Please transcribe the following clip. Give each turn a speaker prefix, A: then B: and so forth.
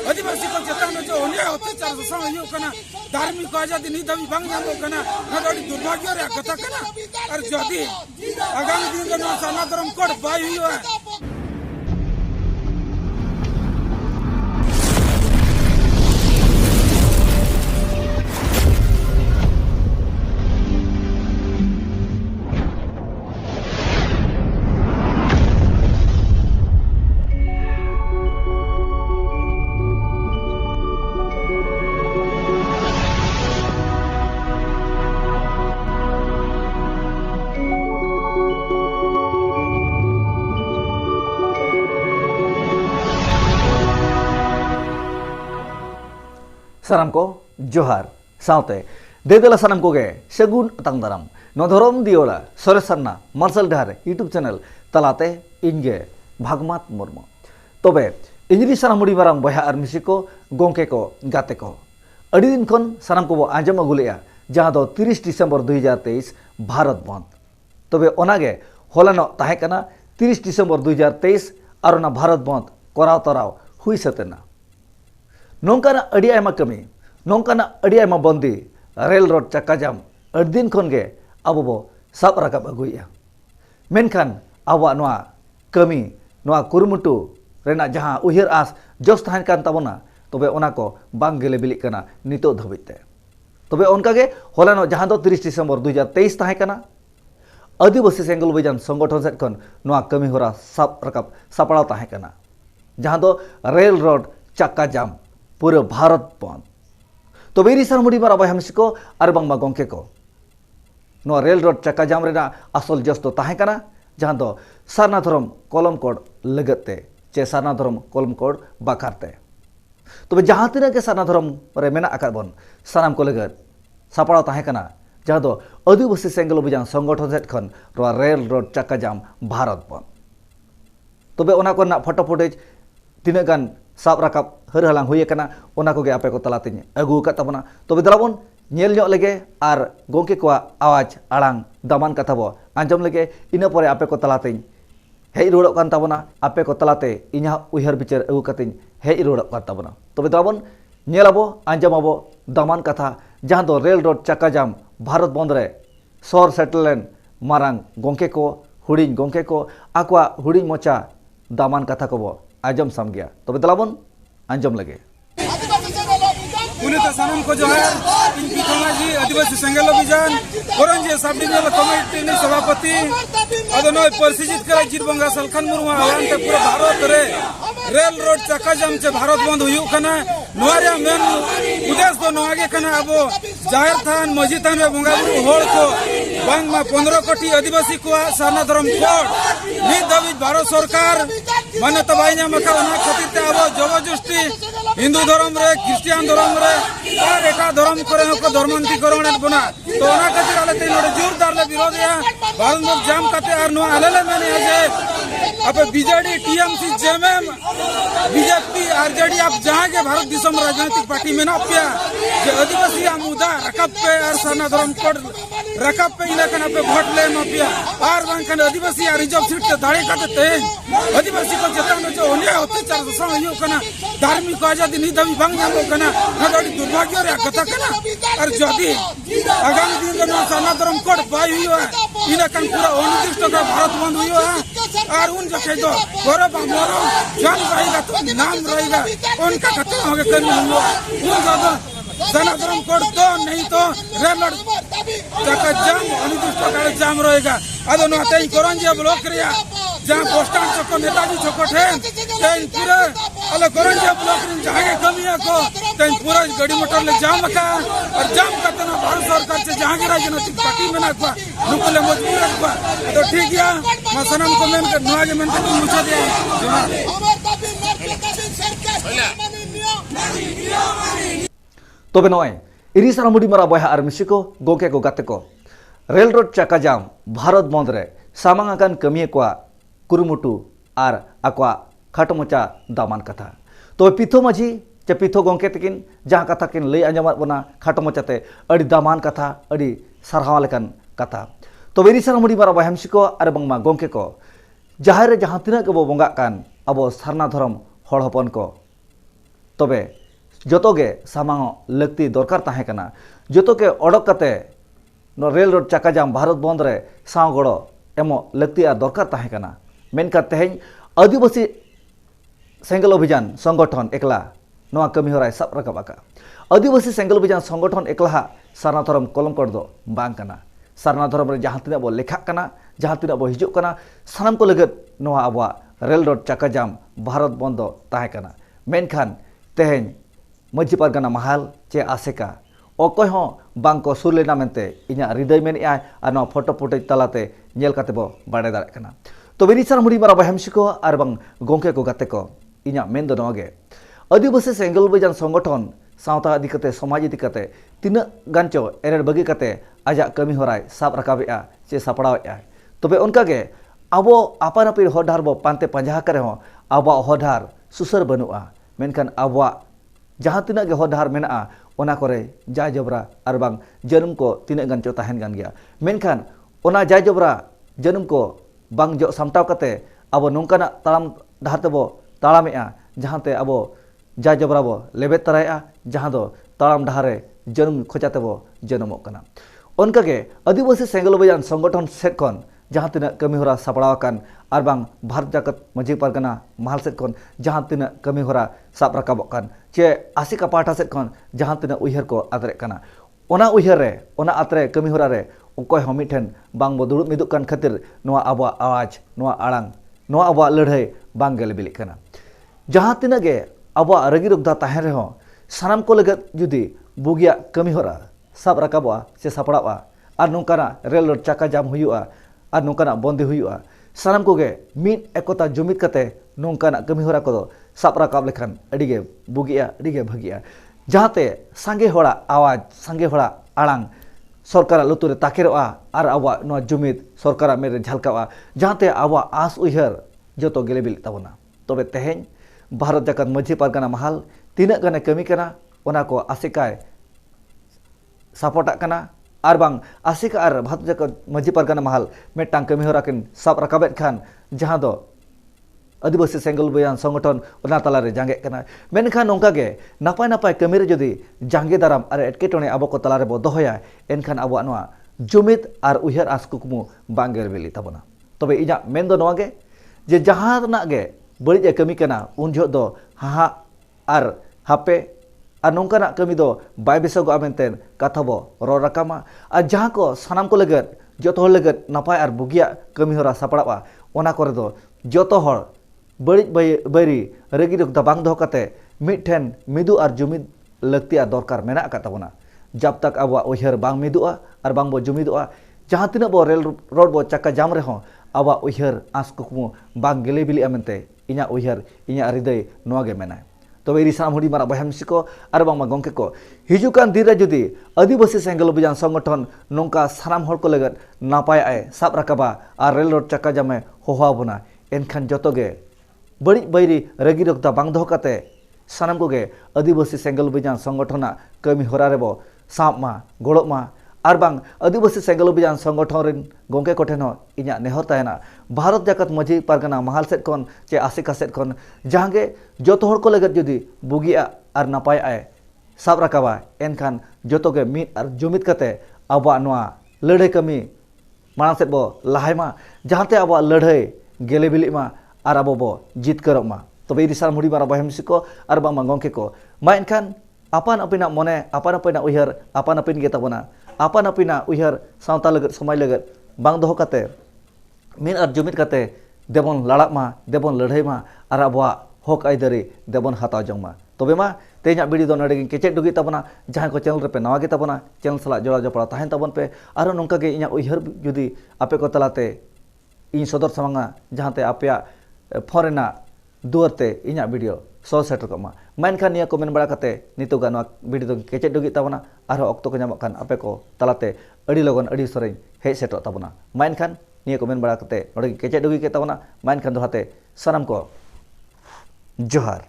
A: आदिवासी को चेतन जो अन्याय अत्याचार शोषण होना धार्मिक आजादी नित भी बांग नामोकना दुर्भाग्य रे कथा कना और जदि आगामी दिन के सनातन कोड बाय हुआ
B: सानाम को जोहार साउते देदेला सानाम को गे सगुन अतांग दाराम नधरम दियोला सरेसन्ना मार्शल डहार यूट्यूब चैनल तलाते इनगे भागमात मुर्मु तबे इंजरी सानामुडी मारांग बहा आर मिसी को गोंके को गाते को अड़ी दिन खन सानाम को आंजम अगुलेया जहां दो 30 दिसंबर 2023 भारत बंद तबे ओनागे होलानो ताहे कना 30 दिसंबर 2023 आरोना भारत बंद कराव तराव हुई सतेना नौकाना अड़ी आयमा कमी नौकाना अड़ी आयमा बंदी रेल रोड चक्का जाम अड़ी दिन खन गे अब बो साब राकाब अगुया मेनखान आवा नोआ कमी नोआ कुरुमुटु रेना जहां उहिर आस जोस तहान कान ताबोना तबे ओना को बांग गेले बिलिक कना नितो धबिते तबे ओनका गे होलानो जहां दो 30 दिसंबर 2023 ताहे कना आदिवासी सेंगल बजान संगठन सेट खन नोआ कमी होरा साब राकाब सापड़ाव ताहे कना जहां दो रेल रोड चक्का जाम पूरे भारत बंद तो बेरी सारमुडी मारा बाय हमसी को आर बांगमा गोंके को नो रेल रोड चक्का जाम रेना असल जस्तो ताहे कना जहां दो सारना धरम कलम कोड लगते चे सारना धरम कलम कोड बाकारते तो जहां तिना के सारना धरम रे मेना आकार बन सानाम को लगत सापड़ा ताहे कना जहां दो आदिवासी सेंगल बजान संगठन सेट खन रो रेल रोड चक्का जाम भारत बंद तबे ओना को ना फोटो फुटेज तिना गान साब राकाब हर हलांग हुई कना ओना को गे आपे को तलाते अगु का तबना तबे दलाबन नेल ᱧᱚᱜ लगे आर गोंके को आवाज आड़ांग दामान कथा बो आंजम लगे इना परे आपे को तलाते हेज रोड़क कान ताबना आपे को तलाते इना उहर बिचार अगु कते हेज रोड़क कान ताबना तबे दलाबन नेलाबो आंजमाबो दामान कथा जहां दो रेल रोड चक्का जाम भारत बंद रे सर सेटललेन मारांग गोंके को हुडिंग गोंके को आकवा हुडिंग मोचा दामान कथा को बो आजम सम गया तबे दलाबन आंजम लगे
A: पुलिस सानम को जो है इनकी जी आदिवासी संगल अभियान औरंजे सब डिविजनल कमिटी ने सभापति अदनोय परिचित करे जिरबंगा सलखन मुर्मू आवान ते पूरे भारत रे रेल रोड चक्का जाम से भारत बंद हुई कना नोरिया मेन उद्देश्य तो नोआगे कना अब जाहिर थान मस्जिद थान में बंगा बुरु होड़ को बांग मा 15 कोटी आदिवासी को सारना धर्म कोड नित दाबी भारत सरकार माने तबाइना मका ओना खातिर ते अब जबरदस्ती हिंदू धर्म रे क्रिश्चियन धर्म रे और एटा धर्म करे को धर्मांतरीकरण बना तो ओना खातिर आले ते नोडे जोरदार ले विरोध या भारत में जाम काते आर नो आले माने जे अब BJD TMC JMM BJP RJD आप जहां के भारत दिसम राजनीतिक पार्टी में ना पिया जे आदिवासी मुद्दा रकब पे और सारना धर्म कोड रकब पे इलेक्शन पे वोट ले माफिया और बांकन आदिवासी रिजर्व सीट से दाड़ी काते ते आदिवासी को चेतन जो अन्याय अत्याचार शोषण होना धार्मिक आजादी नित भी बांग नामोकना दुर्भाग्य रे कथा कना और जदि आगामी दिन के सारना धर्म कोड बाय हुआ इलेक्शन पूरा अनिर्दिष्ट का भारत बंद हुआ और उन जो तो गौरव मोरो जान रहेगा तो नाम रहेगा उनका खत्म हो गया करने हुआ उन ज्यादा सारना धर्म कोड तो नहीं तो रेल चक्का जाम अनिर्दिष्ट काल जाम रहेगा अदो नते करंजिया ब्लॉक रिया जहां पोस्टान चौक नेताजी चौक ठेन तेन पूरे अले करंजिया ब्लॉक रिन जहां कमिया को तेन पूरा गाड़ी मोटर ले जाम का और जाम करते ना भारत सरकार से जहां की राजनीतिक पार्टी में ना को नुकले मजबूर रखबा तो ठीक है मसनम को मेन के नवाज मेन के मुझे दे
B: तबे नय इरी सारामुडी मारा बहा आर मिसी को गोके को गाते को रेल रोड चक्का जाम भारत बंद रे सामांग आकान कमिये को कुरुमुटु आर आकवा खाटमोचा दामान कथा तो पिथो माझी चे पिथो गोंके तकिन जहां कथा किन लई आंजमात बना खाटमोचाते अड़ी दामान कथा अड़ी सारहाव लेकान कथा तो बेरी सारामुडी मारा बहा मिसी को आर बांगमा गोंके को जहां रे जहां तिना के बो बंगा कान अब सारना धर्म हड़ हपन को तबे जोतोगे सामांग लगती दरकार ताहे कना जोतोगे ओडक कते नो रेल रोड चाका जाम भारत बंद रे साव गड़ो एमो लगती आ दरकार ताहे कना मेनका तेहें आदिवासी सेंगल अभियान संगठन एकला नोआ कमी होराय साब राकाब आका आदिवासी सेंगल अभियान संगठन एकला सारना धर्म कलम कर दो बांग कना सारना धर्म रे जहां तिना बो लेखा कना जहां तिना बो हिजुक कना सानाम को लगत नोआ आबवा रेल रोड चाका जाम भारत बंद ताहे कना मेनखान तेहें मजी पारगाना महल चे आसेका अकय हो बांग को सुर लेना मेनते इना हृदय मेन आय आ नो फोटो फुटेज तलाते नेल काते बो बाडे दाड़े कना तो बेनिसार मुड़ी मारा बहमसिको आर बांग गोंके को गाते को इना मेन दो नोगे आदिवासी सेंगल अभियान संगठन सावता इदी कते समाज इदी कते तिना गांचो एरेर बगी कते आजा कमी होराय साब राकाबेआ चे सापड़ावेआ तबे उनकागे आबो आपान आपिर होडार बो पानते पंजाहा करे हो आबो होडार सुसर बनुआ मेनखान आबो जहां तिना गे होडार मेना ओना करे जाय जबरा आर बांग जन्म को तिना गांचो ताहेन गान गया मेनखान ओना जाय जबरा जन्म को बांग जो सामटाव कते आबो नोंकाना तालाम डाहार तेबो तालामेआ जहांते आबो जाय जबरा बो लेबे तराया जहां दो तालाम डाहारे जन्म खोजाते बो जन्मोग कना उनकागे आदिवासी सेंगल अभियान संगठन सेट खन जहां तिना कमी होरा सापड़ाव आकान आर बांग भारत जाकत मजी पारगाना महल सेट खन जहां तिना कमी होरा साब राकाबोग कान चे आसिका पाठा सेट खन जहां तिना उयहर को आदरे कना ओना उयहर रे ओना आतरे कमी होरा रे उकोय हो मिठेन बांग बो दुड़ुब मिदुग कान खातिर नोआ आबवा आवाज नोआ आड़ांग नोआ आबवा लड़ाई बांग गेले बिलिक कना जहां तिना गे आबवा रगी रुगदा ताहें रे हो सानाम को लगत जुदी बुगिया कमी होरा साब राकाबवा से सापड़ावा आर नोंकाना रेल रोड चाका जाम हुयुआ आर नोंकाना बंदी हुयुआ सानाम कोगे मिद एकता जुमिद कते नोंकाना कमी होरा को साब राकाब लेखान अडिगे बुगिया अडिगे भागिया जहाते सांगे होड़ा आवाज सांगे होड़ा आड़ांग सरकार लुतुरे ताकेरोआ आर आबवा नोआ जुमिद सरकार मेरे झलकावा जहाते आबवा आस उयहर जतो गेले बिलिक ताबोना तबे तेहें भारत जाकत मजी पारगाना महल तिना गाने कमी कना ओना को आसिकाय सपोर्ट कना आर बांग आसिका आर भारत जाकत मजी पारगाना महल मेटांग कमी होरा किन साब राकाबेत खान जहां दो आदिवासी सेंगल अभियान संगठन ओना तलारे जांगे कना मेनखान नोंका गे नापाय नापाय कमी रे जदि जांगे दाराम आर एटकेटोने आबो को तलारे बो दोहया एनखान आबो नोआ जुमिद आर उयहर आस कुकमु बांगेर बेली ताबोना तबे इजा मेन दो नोआ गे जे जहां ना गे बड़ी कमी कना उन जो दो हा आर हापे आर नोंकाना कमी दो बाय बिसगो आमेनतेन कथा बो रो राकामा आर जहां को सानाम को लगत जतो हर लगत नापाय आर बुगिया कमी होरा सापड़ावा ओना करे दो जतो हर बड़ी बैरी रगी रुगदा बांग दो कते मिठेन मिदु आर जुमिद लगती आ दरकार मेना का ताबोना जब तक आबवा उयहर बांग मिदुआ आर बांग बो जुमिदुआ जहां तिना बो रेल रोड बो चाका जाम रे हो आबवा उयहर आस कुकमु बांग गेले बिली आमेनते इना उयहर इना हृदय नोआ गे मेना तबे रिसाम हुडी मारा बहमसिको आर बांग मा गंके को हिजुकान दिन रे जुदी आदिवासी सेंगल अभियान संगठन नोंका सानाम हर को लगत नापाय आय साब राकाबा आर रेल रोड चाका जामे होहा बोना एनखान जतोगे बड़ी बैरी रगी रुगदा बांग दो कते सानाम कोगे आदिवासी सेंगल अभियान संगठना कमी होरा रेबो साब मा गड़ो मा आर बांग आदिवासी सेंगल अभियान संगठन रेन गंके कोठेन हो इना नेहर ताहेना भारत जाकत मजी पारगाना महल सेट खन चे आसिका सेट खन जहांगे जतो हर को लगत जुदी बुगिया आर नापाय आय साब राकाबा एनखान जतोगे मिद आर जुमिद कते आबवा नोआ लड़ाई कमी मांग सेट बो लाहायमा जहांते आबवा लड़ाई गेले बिली मा आर आबो बो जितकरक मा तबे रिसाम हुडी मारा बहमसिको आर बांग मा गंके को मा एनखान आपान आपिना मने आपान आपिना उयहर आपान आपिन गे ताबोना आपान आपिना उयहर सावता लगत समाज लगत बांग दो कते मिन आर जुमिद कते देबन लड़ाक मा देबन लड़ाई मा आर आबवा हक आइदारी देबन हाताव जंग मा तबे मा तेजा वीडियो दो नडे केचेट दुगी ताबोना जहां को चैनल रे पे नवा गे ताबोना चैनल सला जोड़ा जोपड़ा ताहेन ताबोन पे आरो नोंका गे इना उयहर जुदी आपे को तलाते इन सदर सामंगा जहांते आपया फोरेना दुआरते इना वीडियो सो सेटर को मेनखान निया को मेन बड़ा कते नितोगा नवा वीडियो दो केचेट दुगी ताबोना आरो ऑक्तो को नामक खान आपे को तलाते अड़ी लगन अड़ी सरे हे सेटर ताबोना मेनखान निया को मेन बड़ा कते नडे केचेट दुगी के ताबोना मेनखान दो हाते सनम को जोहार।